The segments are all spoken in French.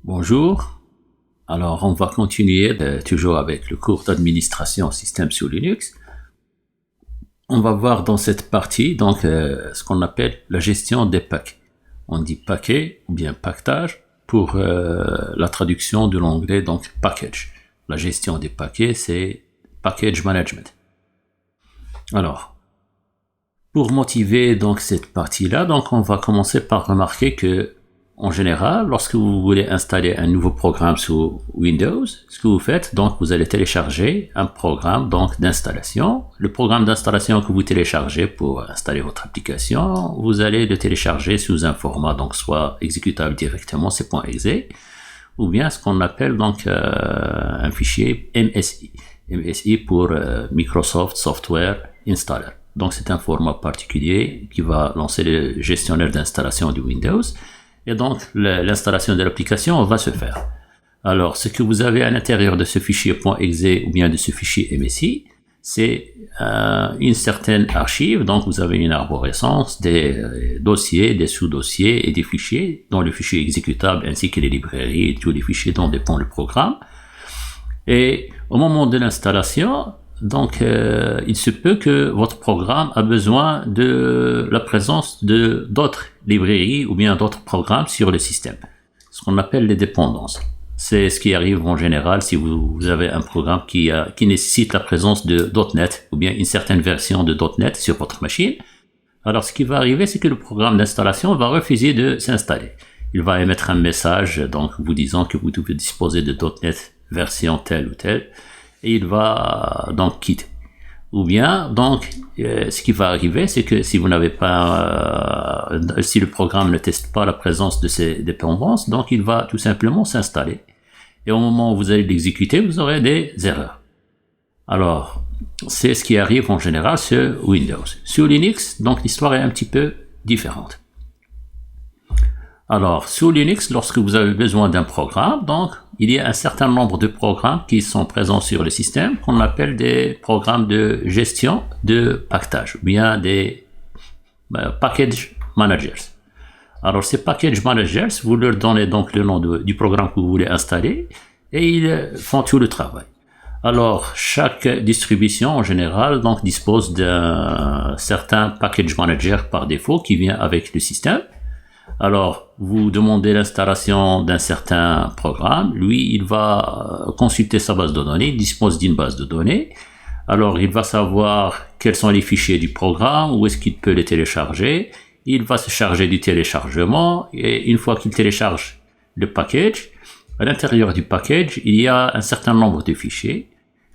Bonjour. Alors, on va continuer toujours avec le cours d'administration système sous Linux. On va voir dans cette partie donc ce qu'on appelle la gestion des packs. On dit paquet ou bien pactage pour la traduction de l'anglais donc package. La gestion des paquets, c'est package management. Alors, pour motiver donc cette partie-là, donc on va commencer par remarquer que en général, lorsque vous voulez installer un nouveau programme sous Windows, ce que vous faites, donc vous allez télécharger un programme donc d'installation. Le programme d'installation que vous téléchargez pour installer votre application, vous allez le télécharger sous un format donc soit exécutable directement, c'est .exe, ou bien ce qu'on appelle donc un fichier MSI. MSI pour Microsoft Software Installer. Donc c'est un format particulier qui va lancer le gestionnaire d'installation de Windows. Et donc, l'installation de l'application va se faire. Alors, ce que vous avez à l'intérieur de ce fichier .exe ou bien de ce fichier MSI, c'est une certaine archive. Donc, vous avez une arborescence, des dossiers, des sous-dossiers et des fichiers, dont le fichier exécutable ainsi que les librairies et tous les fichiers dont dépend le programme. Et au moment de l'installation, donc, il se peut que votre programme a besoin de la présence de d'autres librairies ou bien d'autres programmes sur le système. Ce qu'on appelle les dépendances. C'est ce qui arrive en général si vous avez un programme qui nécessite la présence de .NET ou bien une certaine version de .NET sur votre machine. Alors, ce qui va arriver, c'est que le programme d'installation va refuser de s'installer. Il va émettre un message, donc, vous disant que vous devez disposer de .NET version telle ou telle. Et il va donc quitter. Ou bien, donc, ce qui va arriver, c'est que si vous n'avez pas, si le programme ne teste pas la présence de ces dépendances, donc il va tout simplement s'installer. Et au moment où vous allez l'exécuter, vous aurez des erreurs. Alors, c'est ce qui arrive en général sur Windows. Sur Linux, donc l'histoire est un petit peu différente. Alors, sous Linux, lorsque vous avez besoin d'un programme, donc, il y a un certain nombre de programmes qui sont présents sur le système qu'on appelle des programmes de gestion de pactage, ou bien des package managers. Alors, ces package managers, vous leur donnez donc le nom du programme que vous voulez installer et ils font tout le travail. Alors, chaque distribution, en général, donc, dispose d'un certain package manager par défaut qui vient avec le système. Alors, vous demandez l'installation d'un certain programme. Lui, il va consulter sa base de données. Il dispose d'une base de données. Alors, il va savoir quels sont les fichiers du programme, où est-ce qu'il peut les télécharger. Il va se charger du téléchargement. Et une fois qu'il télécharge le package, à l'intérieur du package, il y a un certain nombre de fichiers.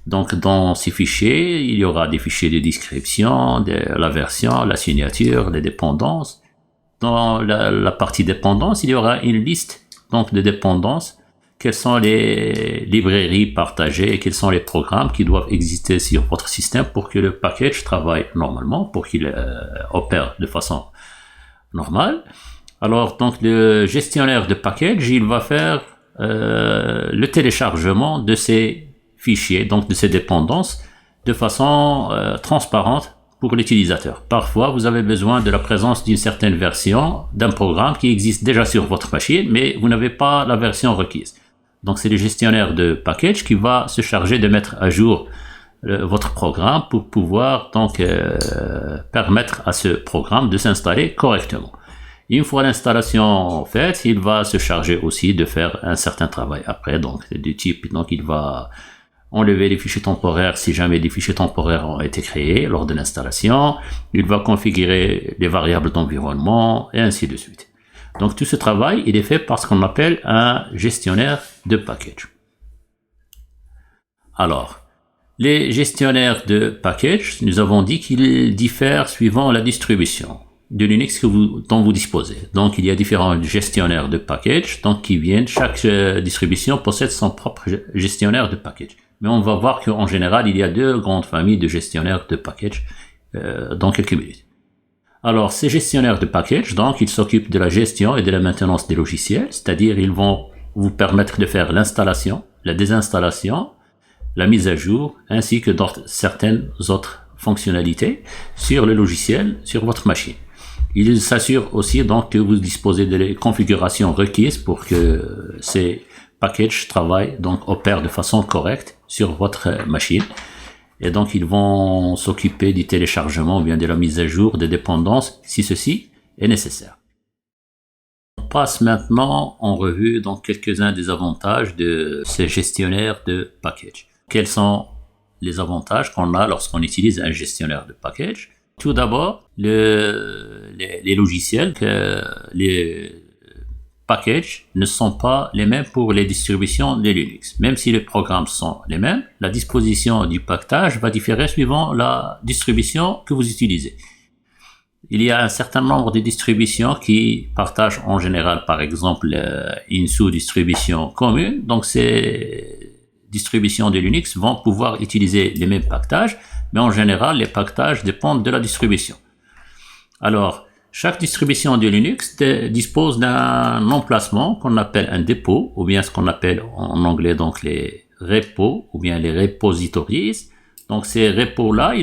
Donc, dans ces fichiers, il y aura des fichiers de description, la version, la signature, les dépendances. Dans la partie dépendance, il y aura une liste donc de dépendances. Quelles sont les librairies partagées et quels sont les programmes qui doivent exister sur votre système pour que le package travaille normalement, pour qu'il opère de façon normale. Alors, donc, le gestionnaire de package, il va faire le téléchargement de ces fichiers, donc de ces dépendances, de façon transparente pour l'utilisateur. Parfois, vous avez besoin de la présence d'une certaine version d'un programme qui existe déjà sur votre machine, mais vous n'avez pas la version requise. Donc, c'est le gestionnaire de package qui va se charger de mettre à jour votre programme pour pouvoir donc permettre à ce programme de s'installer correctement. Une fois l'installation faite, il va se charger aussi de faire un certain travail après, donc du type, donc il va enlever les fichiers temporaires si jamais des fichiers temporaires ont été créés lors de l'installation. Il va configurer les variables d'environnement et ainsi de suite. Donc tout ce travail, il est fait par ce qu'on appelle un gestionnaire de package. Alors, les gestionnaires de package, nous avons dit qu'ils diffèrent suivant la distribution de Linux dont vous disposez. Donc il y a différents gestionnaires de package donc qui viennent, chaque distribution possède son propre gestionnaire de package. Mais on va voir qu'en général, il y a deux grandes familles de gestionnaires de package dans quelques minutes. Alors, ces gestionnaires de package, donc, ils s'occupent de la gestion et de la maintenance des logiciels, c'est-à-dire ils vont vous permettre de faire l'installation, la désinstallation, la mise à jour, ainsi que certaines autres fonctionnalités sur le logiciel, sur votre machine. Il s'assure aussi donc que vous disposez des configurations requises pour que ces packages travaillent, donc opèrent de façon correcte sur votre machine. Et donc ils vont s'occuper du téléchargement ou bien de la mise à jour des dépendances si ceci est nécessaire. On passe maintenant en revue donc quelques-uns des avantages de ces gestionnaires de packages. Quels sont les avantages qu'on a lorsqu'on utilise un gestionnaire de package? Tout d'abord, les logiciels, les packages ne sont pas les mêmes pour les distributions de Linux. Même si les programmes sont les mêmes, la disposition du package va différer suivant la distribution que vous utilisez. Il y a un certain nombre de distributions qui partagent en général, par exemple, une sous-distribution commune. Donc, ces distributions de Linux vont pouvoir utiliser les mêmes packages, mais en général, les packages dépendent de la distribution. Alors, chaque distribution de Linux dispose d'un emplacement qu'on appelle un dépôt, ou bien ce qu'on appelle en anglais donc les repos, ou bien les repositories. Donc ces repos-là,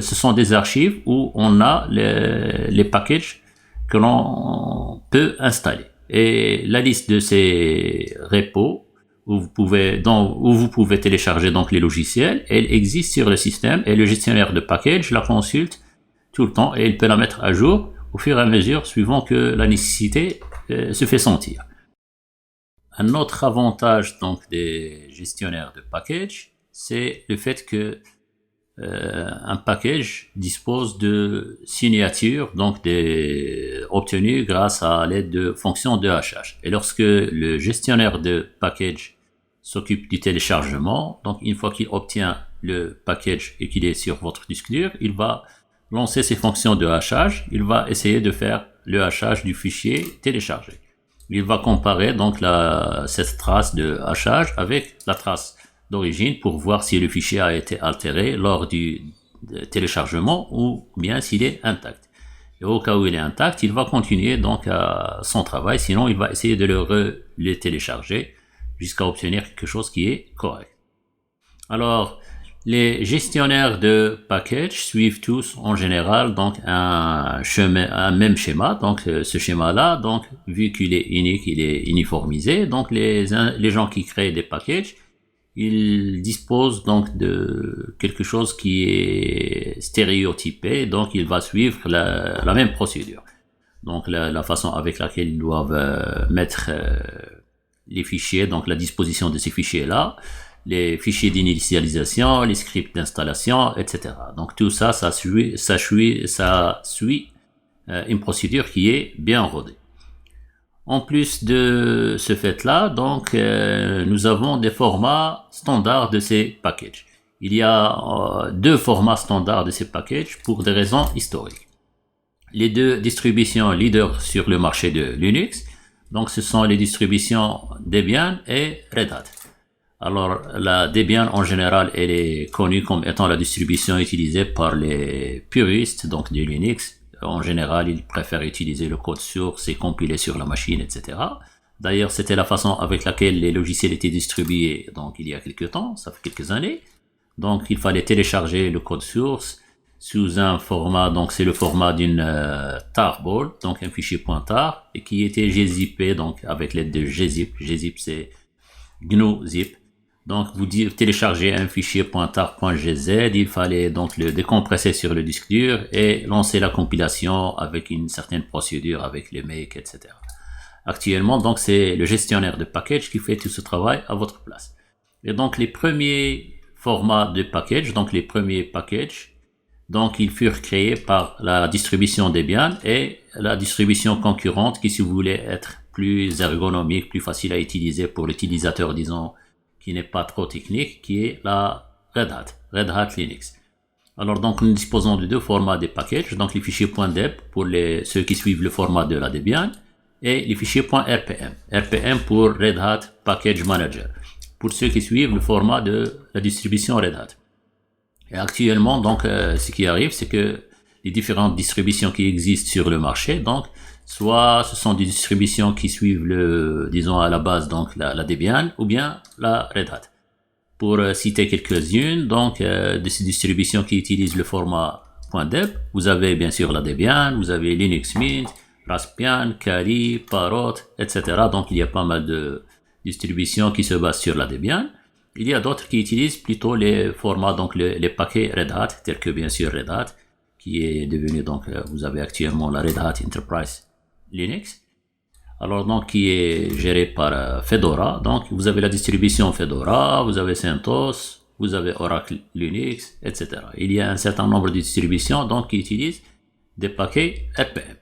ce sont des archives où on a les packages que l'on peut installer. Et la liste de ces repos où vous pouvez télécharger donc les logiciels, elle existe sur le système et le gestionnaire de package la consulte tout le temps et il peut la mettre à jour au fur et à mesure suivant que la nécessité se fait sentir. Un autre avantage donc des gestionnaires de package, c'est le fait que un package dispose de signatures donc obtenues grâce à l'aide de fonctions de hachage. Et lorsque le gestionnaire de package s'occupe du téléchargement, donc une fois qu'il obtient le package et qu'il est sur votre disque dur, il va lancer ses fonctions de hachage, il va essayer de faire le hachage du fichier téléchargé. Il va comparer donc cette trace de hachage avec la trace d'origine pour voir si le fichier a été altéré lors du téléchargement ou bien s'il est intact. Et au cas où il est intact, il va continuer donc à son travail, sinon il va essayer de le télécharger jusqu'à obtenir quelque chose qui est correct. Alors, les gestionnaires de package suivent tous en général donc un même schéma. Donc ce schéma-là, donc vu qu'il est unique, il est uniformisé. Donc les gens qui créent des packages, ils disposent donc de quelque chose qui est stéréotypé. Donc il va suivre la même procédure. Donc la façon avec laquelle ils doivent mettre les fichiers, donc la disposition de ces fichiers-là, les fichiers d'initialisation, les scripts d'installation, etc. Donc tout ça, ça suit une procédure qui est bien rodée. En plus de ce fait-là, donc nous avons des formats standards de ces packages. Il y a deux formats standards de ces packages pour des raisons historiques. Les deux distributions leaders sur le marché de Linux, donc ce sont les distributions Debian et Red Hat. Alors, la Debian, en général, elle est connue comme étant la distribution utilisée par les puristes, donc du Linux. En général, ils préfèrent utiliser le code source et compiler sur la machine, etc. D'ailleurs, c'était la façon avec laquelle les logiciels étaient distribués, donc il y a quelques temps, ça fait quelques années. Donc, il fallait télécharger le code source sous un format, donc c'est le format d'une tarball, donc un fichier .tar, et qui était gzippé, donc avec l'aide de gzip. Gzip, c'est GNU zip. Donc, vous téléchargez un fichier .tar.gz, il fallait donc le décompresser sur le disque dur et lancer la compilation avec une certaine procédure avec le make, etc. Actuellement, donc, c'est le gestionnaire de package qui fait tout ce travail à votre place. Et donc, les premiers formats de package, donc les premiers packages, donc, ils furent créés par la distribution Debian et la distribution concurrente qui, si vous voulez être plus ergonomique, plus facile à utiliser pour l'utilisateur, disons, qui n'est pas trop technique, qui est la Red Hat Linux. Alors donc nous disposons de deux formats de packages, donc les fichiers .deb pour ceux qui suivent le format de la Debian et les fichiers .rpm. RPM pour Red Hat Package Manager, pour ceux qui suivent le format de la distribution Red Hat. Et actuellement donc ce qui arrive, c'est que les différentes distributions qui existent sur le marché, donc soit ce sont des distributions qui suivent disons à la base donc la Debian ou bien la Red Hat. Pour citer quelques-unes, donc de ces distributions qui utilisent le format .deb, vous avez bien sûr la Debian, vous avez Linux Mint, Raspbian, Kali, Parrot, etc. Donc il y a pas mal de distributions qui se basent sur la Debian. Il y a d'autres qui utilisent plutôt les formats, donc les paquets Red Hat, tels que bien sûr Red Hat, qui est devenu, donc vous avez actuellement la Red Hat Enterprise Linux. Alors donc qui est géré par Fedora. Donc vous avez la distribution Fedora, vous avez CentOS, vous avez Oracle Linux, etc. Il y a un certain nombre de distributions donc qui utilisent des paquets RPM.